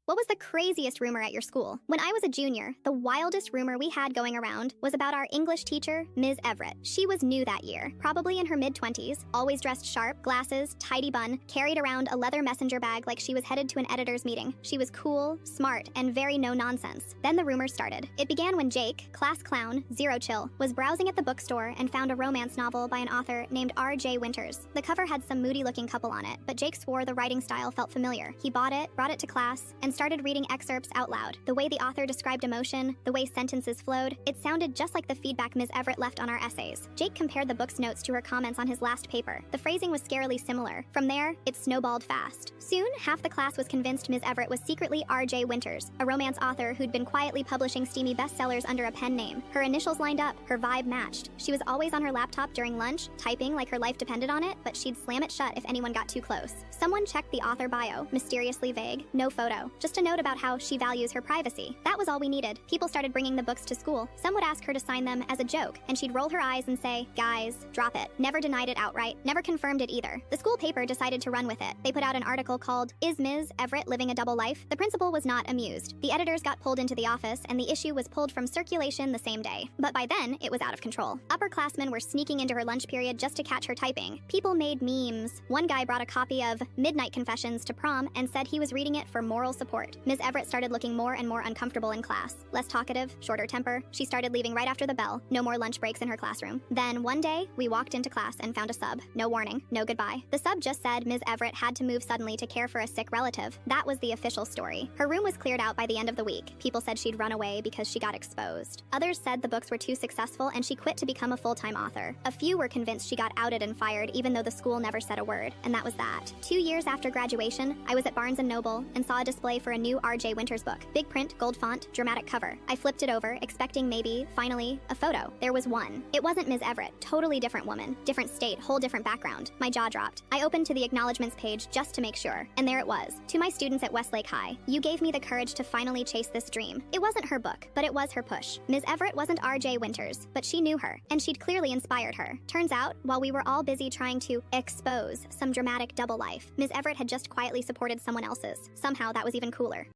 What was the craziest rumor at your school? When I was a junior, the wildest rumor we had going around was about our English teacher, Ms. Everett. She was new that year, probably in her mid-20s, always dressed sharp, glasses, tidy bun, carried around a leather messenger bag like she was headed to an editor's meeting. She was cool, smart, and very no-nonsense. Then the rumor started. It began when Jake, class clown, Zero Chill, was browsing at the bookstore and found a romance novel by an author named R.J. Winters. The cover had some moody-looking couple on it, but Jake swore the writing style felt familiar. He bought it, brought it to class, and started reading excerpts out loud. The way the author described emotion, the way sentences flowed, it sounded just like the feedback Ms. Everett left on our essays. Jake compared the book's notes to her comments on his last paper. The phrasing was scarily similar. From there, it snowballed fast. Soon, half the class was convinced Ms. Everett was secretly R.J. Winters, a romance author who'd been quietly publishing steamy bestsellers under a pen name. Her initials lined up, her vibe matched. She was always on her laptop during lunch, typing like her life depended on it, but she'd slam it shut if anyone got too close. Someone checked the author bio, mysteriously vague, no photo, just a note about how she values her privacy. That was all we needed. People started bringing the books to school. Some would ask her to sign them as a joke, and she'd roll her eyes and say, "Guys, drop it." Never denied it outright, never confirmed it either. The school paper decided to run with it. They put out an article called, "Is Ms. Everett Living a Double Life?" The principal was not amused. The editors got pulled into the office, and the issue was pulled from circulation the same day. But by then, it was out of control. Upperclassmen were sneaking into her lunch period just to catch her typing. People made memes. One guy brought a copy of Midnight Confessions to prom and said he was reading it for moral support. Ms. Everett started looking more and more uncomfortable in class. Less talkative, shorter temper. She started leaving right after the bell. No more lunch breaks in her classroom. Then, one day, we walked into class and found a sub. No warning, no goodbye. The sub just said Ms. Everett had to move suddenly to care for a sick relative. That was the official story. Her room was cleared out by the end of the week. People said she'd run away because she got exposed. Others said the books were too successful and she quit to become a full-time author. A few were convinced she got outed and fired even though the school never said a word. And that was that. 2 years after graduation, I was at Barnes & Noble and saw a display for a new R.J. Winters book. Big print, gold font, dramatic cover. I flipped it over, expecting maybe, finally, a photo. There was one. It wasn't Ms. Everett. Totally different woman. Different state, whole different background. My jaw dropped. I opened to the acknowledgements page just to make sure. And there it was. To my students at Westlake High, you gave me the courage to finally chase this dream. It wasn't her book, but it was her push. Ms. Everett wasn't R.J. Winters, but she knew her, and she'd clearly inspired her. Turns out, while we were all busy trying to expose some dramatic double life, Ms. Everett had just quietly supported someone else's. Somehow that was even cooler.